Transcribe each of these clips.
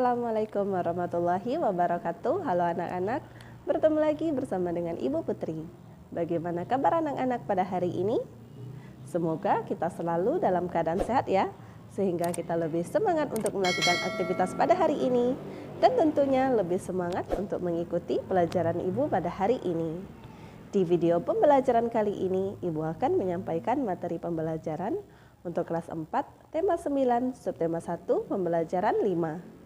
Assalamualaikum warahmatullahi wabarakatuh. Halo anak-anak, bertemu lagi bersama dengan Ibu Putri. Bagaimana kabar anak-anak pada hari ini? Semoga kita selalu dalam keadaan sehat ya, sehingga kita lebih semangat untuk melakukan aktivitas pada hari ini, dan tentunya lebih semangat untuk mengikuti pelajaran Ibu pada hari ini. Di video pembelajaran kali ini, Ibu akan menyampaikan materi pembelajaran untuk kelas 4, tema 9, subtema 1, pembelajaran 5.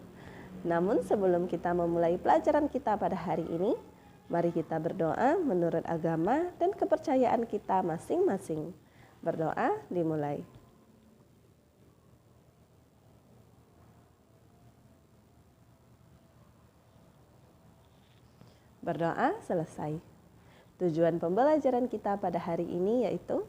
Namun sebelum kita memulai pelajaran kita pada hari ini, mari kita berdoa menurut agama dan kepercayaan kita masing-masing. Berdoa dimulai. Berdoa selesai. Tujuan pembelajaran kita pada hari ini yaitu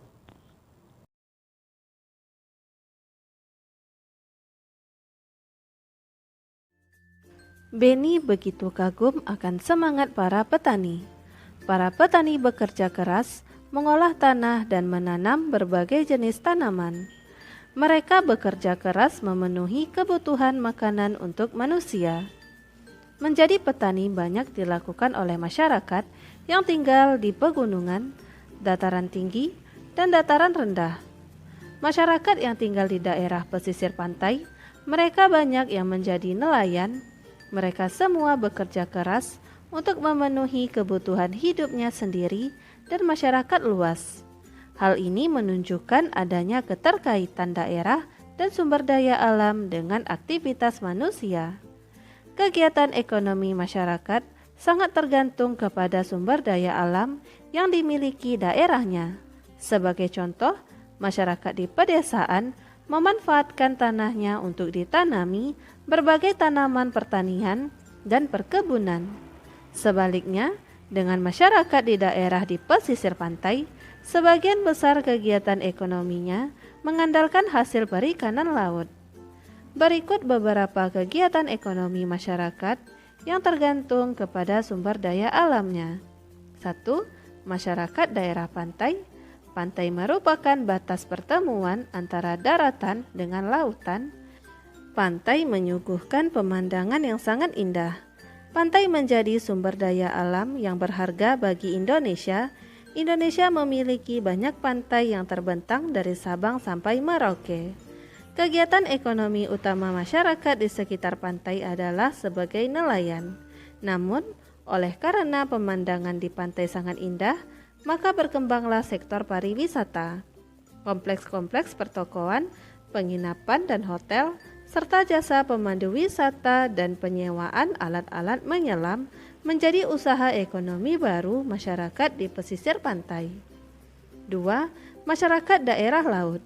Beni begitu kagum akan semangat para petani. Para petani bekerja keras, mengolah tanah dan menanam berbagai jenis tanaman. Mereka bekerja keras memenuhi kebutuhan makanan untuk manusia. Menjadi petani banyak dilakukan oleh masyarakat yang tinggal di pegunungan, dataran tinggi, dan dataran rendah. Masyarakat yang tinggal di daerah pesisir pantai, mereka banyak yang menjadi nelayan. Mereka semua bekerja keras untuk memenuhi kebutuhan hidupnya sendiri dan masyarakat luas. Hal ini menunjukkan adanya keterkaitan daerah dan sumber daya alam dengan aktivitas manusia. Kegiatan ekonomi masyarakat sangat tergantung kepada sumber daya alam yang dimiliki daerahnya. Sebagai contoh, masyarakat di pedesaan memanfaatkan tanahnya untuk ditanami berbagai tanaman pertanian dan perkebunan. Sebaliknya, dengan masyarakat di daerah di pesisir pantai, sebagian besar kegiatan ekonominya mengandalkan hasil perikanan laut. Berikut beberapa kegiatan ekonomi masyarakat yang tergantung kepada sumber daya alamnya. 1. Masyarakat daerah pantai. Pantai merupakan batas pertemuan antara daratan dengan lautan. Pantai menyuguhkan pemandangan yang sangat indah. Pantai menjadi sumber daya alam yang berharga bagi Indonesia. Indonesia memiliki banyak pantai yang terbentang dari Sabang sampai Merauke. Kegiatan ekonomi utama masyarakat di sekitar pantai adalah sebagai nelayan. Namun, oleh karena pemandangan di pantai sangat indah, maka berkembanglah sektor pariwisata. Kompleks-kompleks pertokoan, penginapan dan hotel, serta jasa pemandu wisata dan penyewaan alat-alat menyelam menjadi usaha ekonomi baru masyarakat di pesisir pantai. 2. Masyarakat daerah laut.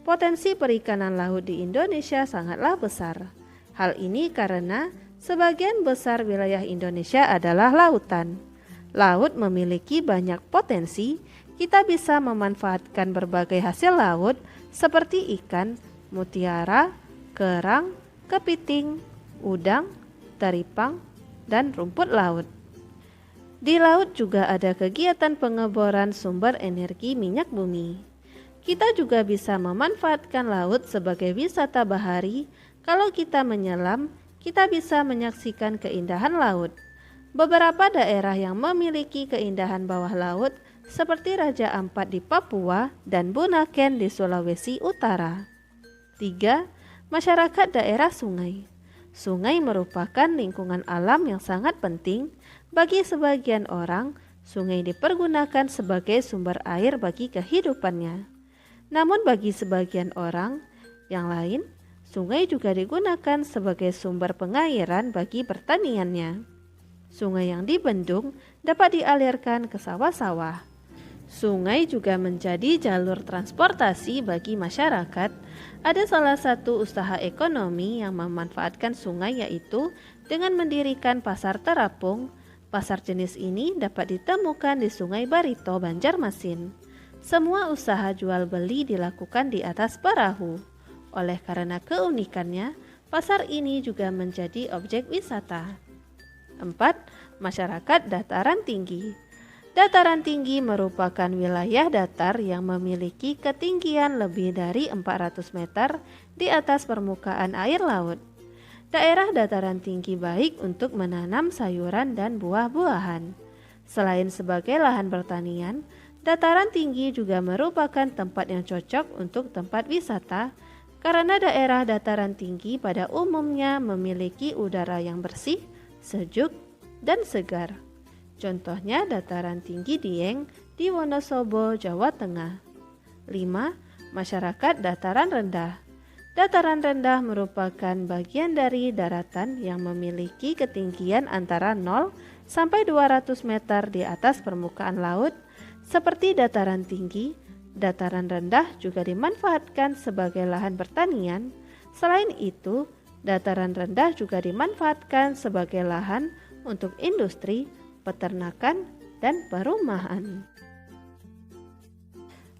Potensi perikanan laut di Indonesia sangatlah besar. Hal ini karena sebagian besar wilayah Indonesia adalah lautan. Laut memiliki banyak potensi. Kita bisa memanfaatkan berbagai hasil laut seperti ikan, mutiara, kerang, kepiting, udang, teripang, dan rumput laut. Di laut juga ada kegiatan pengeboran sumber energi minyak bumi. Kita juga bisa memanfaatkan laut sebagai wisata bahari. Kalau kita menyelam, kita bisa menyaksikan keindahan laut. Beberapa daerah yang memiliki keindahan bawah laut seperti Raja Ampat di Papua dan Bunaken di Sulawesi Utara. 3. Masyarakat daerah sungai. Sungai merupakan lingkungan alam yang sangat penting. Bagi sebagian orang, sungai dipergunakan sebagai sumber air bagi kehidupannya. Namun bagi sebagian orang yang lain, sungai juga digunakan sebagai sumber pengairan bagi pertaniannya. Sungai yang dibendung dapat dialirkan ke sawah-sawah. Sungai juga menjadi jalur transportasi bagi masyarakat. Ada salah satu usaha ekonomi yang memanfaatkan sungai yaitu dengan mendirikan pasar terapung. Pasar jenis ini dapat ditemukan di Sungai Barito, Banjarmasin. Semua usaha jual beli dilakukan di atas perahu. Oleh karena keunikannya, pasar ini juga menjadi objek wisata. 4. Masyarakat dataran tinggi. Dataran tinggi merupakan wilayah datar yang memiliki ketinggian lebih dari 400 meter di atas permukaan air laut. Daerah dataran tinggi baik untuk menanam sayuran dan buah-buahan. Selain sebagai lahan pertanian, dataran tinggi juga merupakan tempat yang cocok untuk tempat wisata karena daerah dataran tinggi pada umumnya memiliki udara yang bersih, sejuk, dan segar. Contohnya dataran tinggi Dieng di Wonosobo, Jawa Tengah. 5. Masyarakat dataran rendah. Dataran rendah merupakan bagian dari daratan yang memiliki ketinggian antara 0 sampai 200 meter di atas permukaan laut. Seperti dataran tinggi, dataran rendah juga dimanfaatkan sebagai lahan pertanian. Selain itu, dataran rendah juga dimanfaatkan sebagai lahan untuk industri, peternakan, dan perumahan.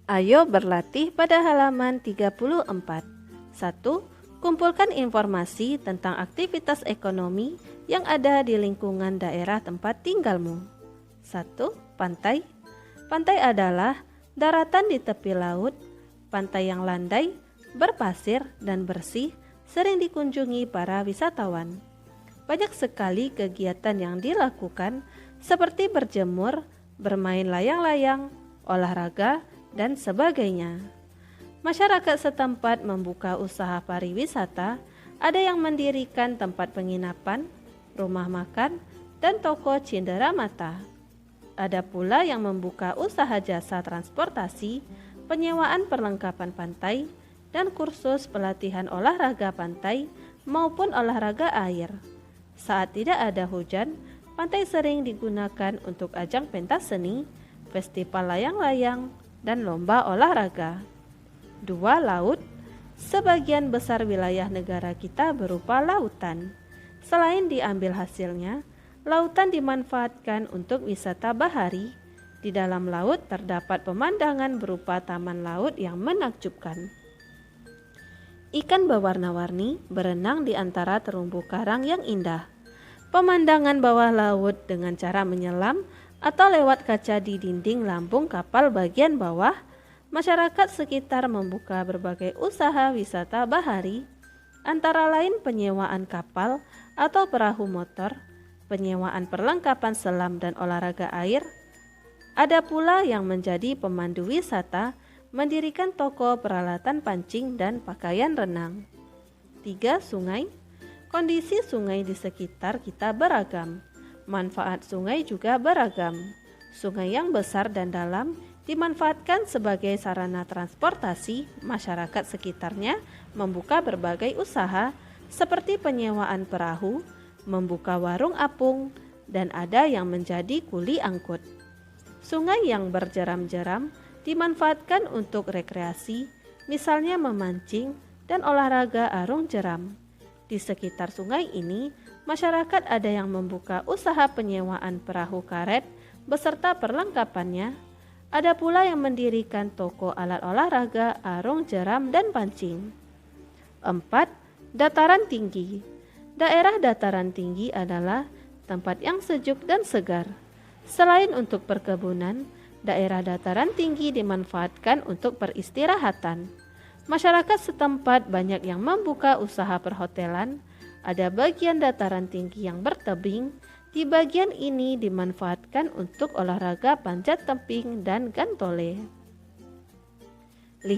Ayo berlatih pada halaman 34. 1. Kumpulkan informasi tentang aktivitas ekonomi yang ada di lingkungan daerah tempat tinggalmu. 1. Pantai. Pantai adalah daratan di tepi laut. Pantai yang landai, berpasir, dan bersih sering dikunjungi para wisatawan. Banyak sekali kegiatan yang dilakukan seperti berjemur, bermain layang-layang, olahraga, dan sebagainya. Masyarakat setempat membuka usaha pariwisata, ada yang mendirikan tempat penginapan, rumah makan, dan toko cindera mata. Ada pula yang membuka usaha jasa transportasi, penyewaan perlengkapan pantai, dan kursus pelatihan olahraga pantai maupun olahraga air. Saat tidak ada hujan, pantai sering digunakan untuk ajang pentas seni, festival layang-layang, dan lomba olahraga. 2. Laut. Sebagian besar wilayah negara kita berupa lautan. Selain diambil hasilnya, lautan dimanfaatkan untuk wisata bahari. Di dalam laut terdapat pemandangan berupa taman laut yang menakjubkan. Ikan berwarna-warni berenang di antara terumbu karang yang indah. Pemandangan bawah laut dengan cara menyelam atau lewat kaca di dinding lambung kapal bagian bawah. Masyarakat sekitar membuka berbagai usaha wisata bahari, antara lain penyewaan kapal atau perahu motor, penyewaan perlengkapan selam dan olahraga air. Ada pula yang menjadi pemandu wisata, mendirikan toko peralatan pancing dan pakaian renang. 3. Sungai. Kondisi sungai di sekitar kita beragam. Manfaat sungai juga beragam. Sungai yang besar dan dalam dimanfaatkan sebagai sarana transportasi. Masyarakat sekitarnya membuka berbagai usaha seperti penyewaan perahu, membuka warung apung, dan ada yang menjadi kuli angkut. Sungai yang berjeram-jeram dimanfaatkan untuk rekreasi, misalnya memancing dan olahraga arung jeram. Di sekitar sungai ini, masyarakat ada yang membuka usaha penyewaan perahu karet beserta perlengkapannya. Ada pula yang mendirikan toko alat olahraga, arung jeram, dan pancing. 4. Dataran tinggi. Daerah dataran tinggi adalah tempat yang sejuk dan segar. Selain untuk perkebunan, daerah dataran tinggi dimanfaatkan untuk peristirahatan. Masyarakat setempat banyak yang membuka usaha perhotelan. Ada bagian dataran tinggi yang bertebing. Di bagian ini dimanfaatkan untuk olahraga panjat tebing dan gantole. 5.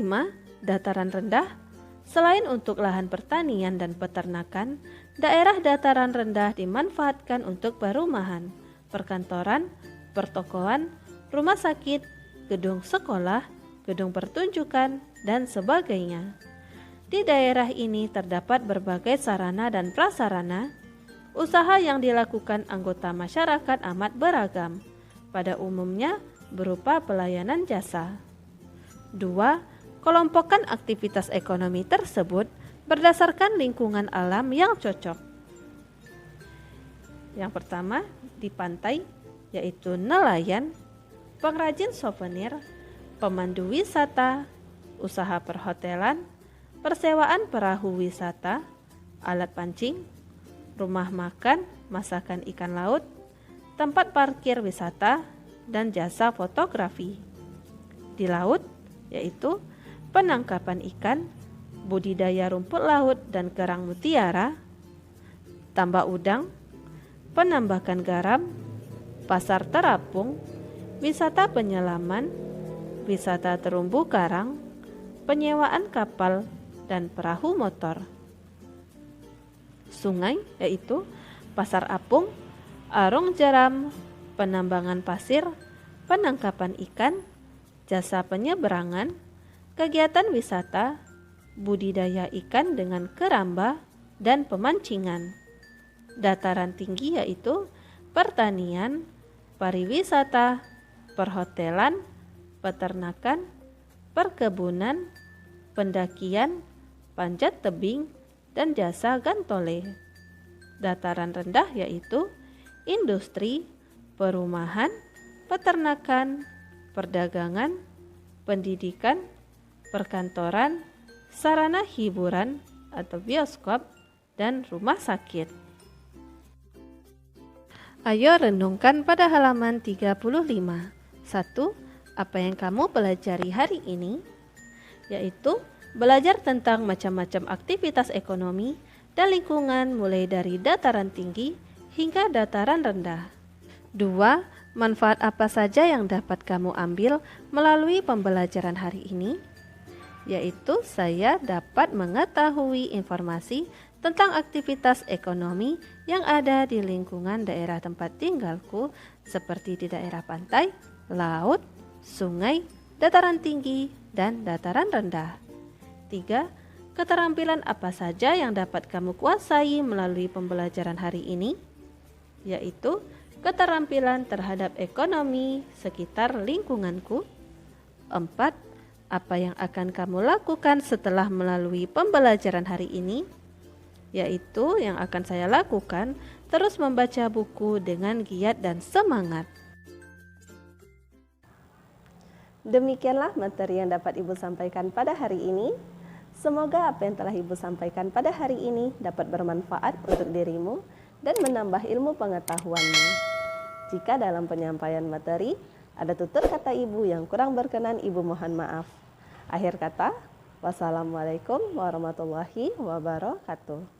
Dataran rendah. Selain untuk lahan pertanian dan peternakan, daerah dataran rendah dimanfaatkan untuk perumahan, perkantoran, pertokoan, rumah sakit, gedung sekolah, gedung pertunjukan, dan sebagainya. Di daerah ini terdapat berbagai sarana dan prasarana. Usaha yang dilakukan anggota masyarakat amat beragam, pada umumnya berupa pelayanan jasa. 2. Kelompokkan aktivitas ekonomi tersebut berdasarkan lingkungan alam yang cocok. Yang pertama, di pantai, yaitu nelayan, pengrajin souvenir, pemandu wisata, usaha perhotelan, persewaan perahu wisata, alat pancing, rumah makan, masakan ikan laut, tempat parkir wisata, dan jasa fotografi. Di laut, yaitu penangkapan ikan, budidaya rumput laut dan kerang mutiara, tambak udang, penambakan garam, pasar terapung, wisata penyelaman, wisata terumbu karang, penyewaan kapal, dan perahu motor. Sungai yaitu pasar apung, arung jeram, penambangan pasir, penangkapan ikan, jasa penyeberangan, kegiatan wisata, budidaya ikan dengan keramba, dan pemancingan. Dataran tinggi yaitu pertanian, pariwisata, perhotelan, peternakan, perkebunan, pendakian, panjat tebing, dan jasa gantole. Dataran rendah yaitu industri, perumahan, peternakan, perdagangan, pendidikan, perkantoran, sarana hiburan atau bioskop, dan rumah sakit. Ayo renungkan pada halaman 35. 1. Apa yang kamu pelajari hari ini? Yaitu belajar tentang macam-macam aktivitas ekonomi dan lingkungan mulai dari dataran tinggi hingga dataran rendah. 2. Manfaat apa saja yang dapat kamu ambil melalui pembelajaran hari ini? Yaitu saya dapat mengetahui informasi tentang aktivitas ekonomi yang ada di lingkungan daerah tempat tinggalku seperti di daerah pantai, laut, sungai, dataran tinggi, dan dataran rendah. 3. Keterampilan apa saja yang dapat kamu kuasai melalui pembelajaran hari ini? Yaitu keterampilan terhadap ekonomi sekitar lingkunganku. 4. Apa yang akan kamu lakukan setelah melalui pembelajaran hari ini? Yaitu yang akan saya lakukan terus membaca buku dengan giat dan semangat. Demikianlah materi yang dapat Ibu sampaikan pada hari ini. Semoga apa yang telah Ibu sampaikan pada hari ini dapat bermanfaat untuk dirimu dan menambah ilmu pengetahuanmu. Jika dalam penyampaian materi ada tutur kata Ibu yang kurang berkenan, Ibu mohon maaf. Akhir kata, wassalamualaikum warahmatullahi wabarakatuh.